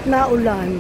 na ulan.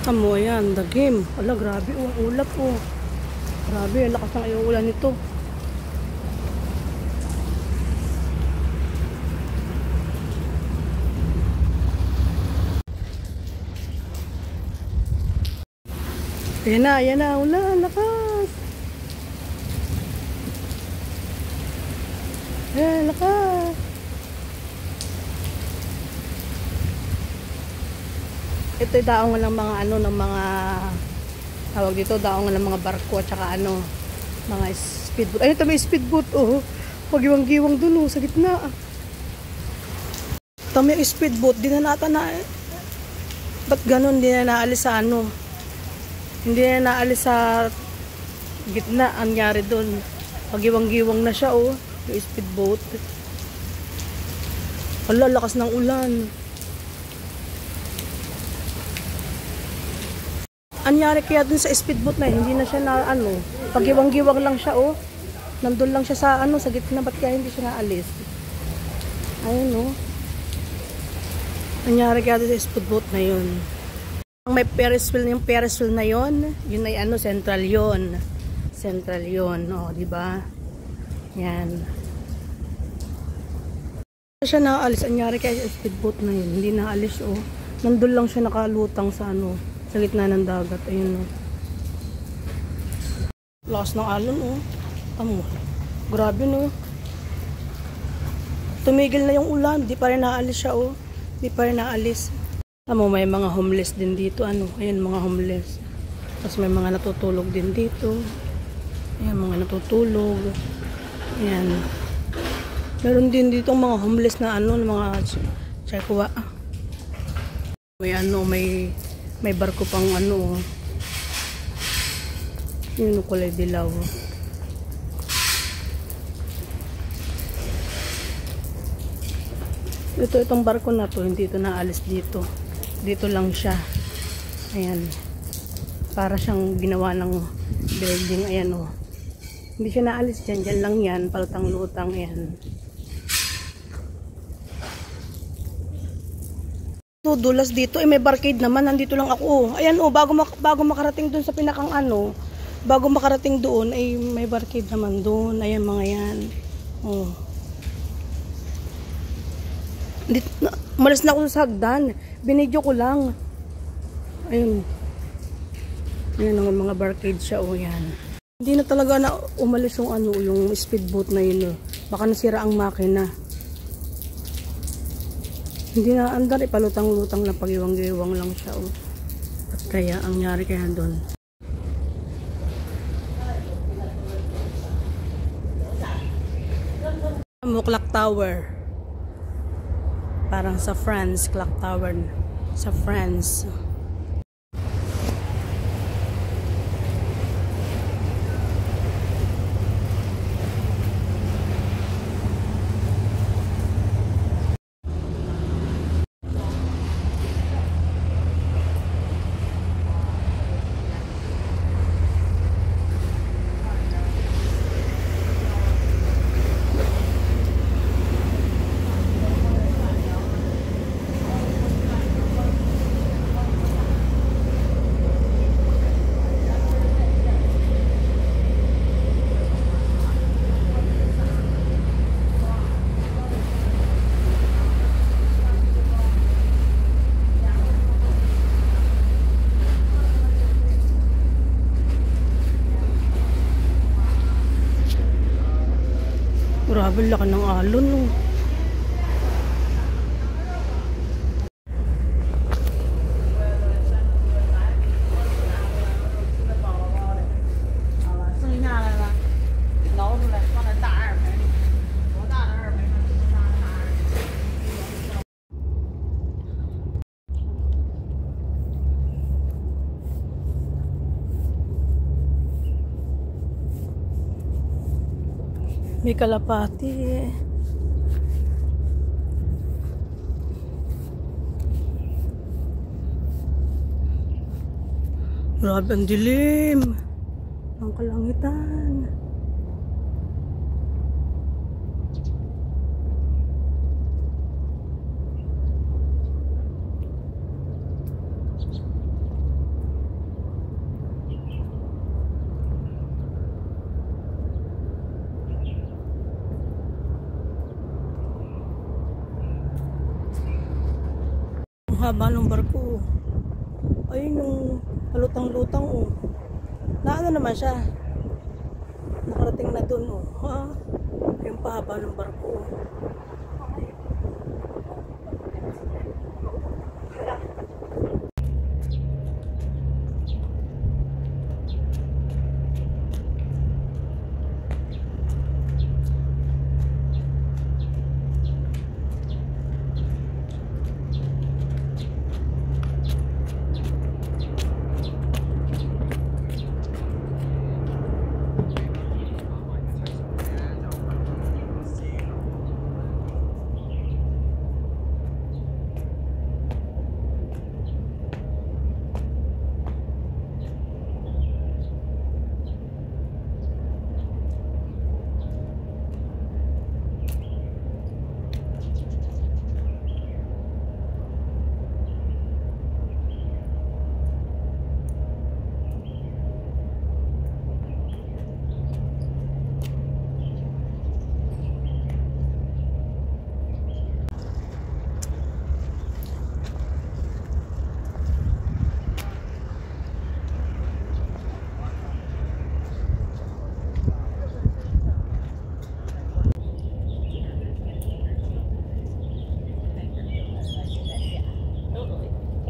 Amo, ayan, dagim. Ala, grabe, ang ulap, oh. Grabe, ang lakas ng ulan nito. Ayan na, ulan, lakas. Ayan, lakas. Ito yung daong ng mga ng mga tawag dito, daong ng mga barko at saka mga speedboat. Ayun, ito may speedboat, oh. Pagiwang-giwang dun, oh, sa gitna. Ito may speedboat, di na nata na, ba't ganun, di na naalis sa hindi na naalis sa gitna, ang nangyari dun. Pagiwang-giwang na siya, oh, yung speedboat. Hala, lakas ng ulan. Anyari kaya dun sa speedboat na hindi na siya na pagiwang-giwang lang siya, oh. Nandun lang siya sa sa gitna, ba't kaya hindi siya naalis? Ayun, oh. Anyari kaya dun sa speedboat na yun. Ang may Ferris wheel, yung Ferris wheel na yun, yun ay Central yun. Central yun, oh, di ba? Yan. Hindi siya naalis, anyari kaya sa speedboat na yun, hindi naalis, oh. Nandun lang siya nakalutang sa sa gitna ng dagat. Ayun, oh. Lakas ng alon, oh. Tamo. Grabe, no. Tumigil na yung ulan. Di pa rin naalis siya, oh. Di pa rin naalis. Tamo, may mga homeless din dito. Ayun, mga homeless. Tapos may mga natutulog din dito. Ayan, mga natutulog. Ayan. Meron din dito mga homeless na ano, mga chekwa. May ano, may barko pang ano. Yung kulay dilaw. Itong barko na to, hindi ito naalis dito. Dito lang siya. Ayan. Para siyang ginawa ng building. Ayan o. Hindi siya naalis dyan. Dyan lang yan. Palutang-lutang. Ayan. So, dulas dito. May barcade naman. Nandito lang ako. Ayan o. Bago makarating dun sa pinakang ano. Bago makarating doon, ay may barcade naman doon. Ayan mga yan. O. Umalis na ako sa hagdan. Binidyo ko lang. Ayun. Ayan ang mga barcade siya. O yan. Hindi na talaga na umalis yung ano, yung speedboat na yun. Baka nasira ang makina. Hindi na andar. Ipalutang-lutang na pagiwang-giwang lang siya. O. At kaya, ang nyari kaya doon. Clock Tower. Parang sa France, Clock Tower sa France. Grabe, laki ng alon. No? May kalapati eh. Grabe, ang dilim. Ang kalangitan. Haba ng barko. Ayun yung palutang-lutang oh. Na ano naman siya. Nakarating na dun oh. Ha? Yung pahaba ng barko oh.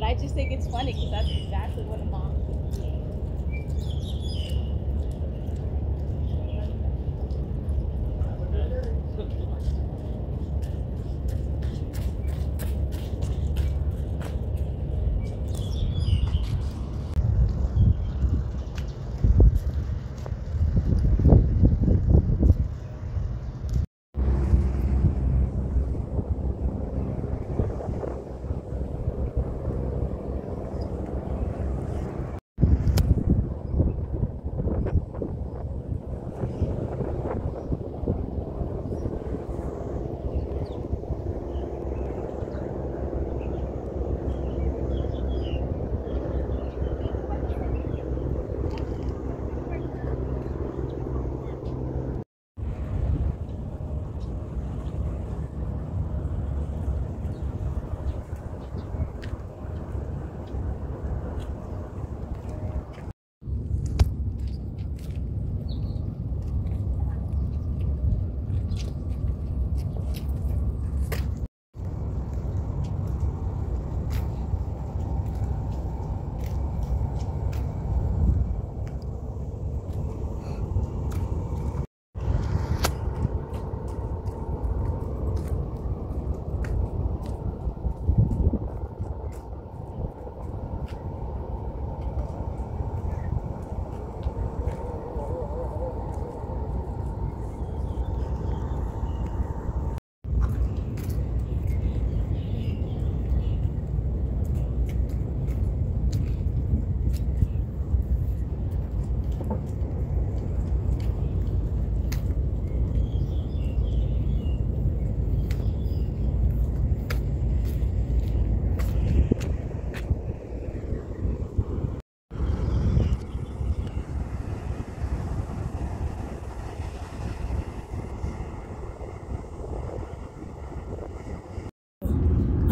I just think it's funny because that's exactly what a mom would do.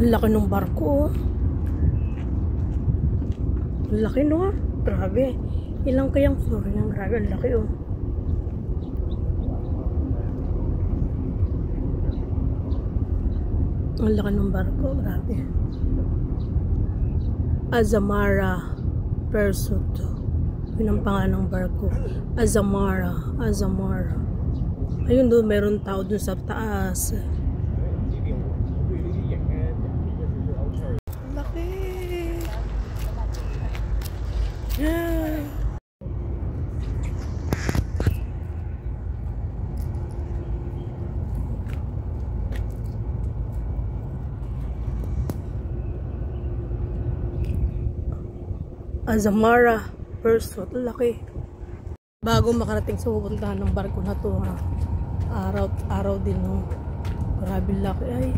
Ang laki ng barko, oh. Ang laki, no? Grabe. Ilang kayang floor yan? Grabe, ang laki, oh. Ang laki ng barko, grabe. Azamara Pursuit. Yun ang pangalan ng barko. Azamara. Azamara. Ayun doon, meron tao doon sa taas. Laki. Yeah. Azamara Pursuit. Laki. Bago makarating sa pupuntahan ng barko na to, ha? Araw din, no? Grabe laki. Ay,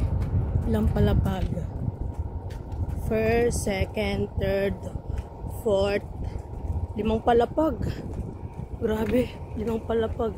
ilang palapag. First, second, third, fourth. 5 palapag. Grabe, 5 palapag.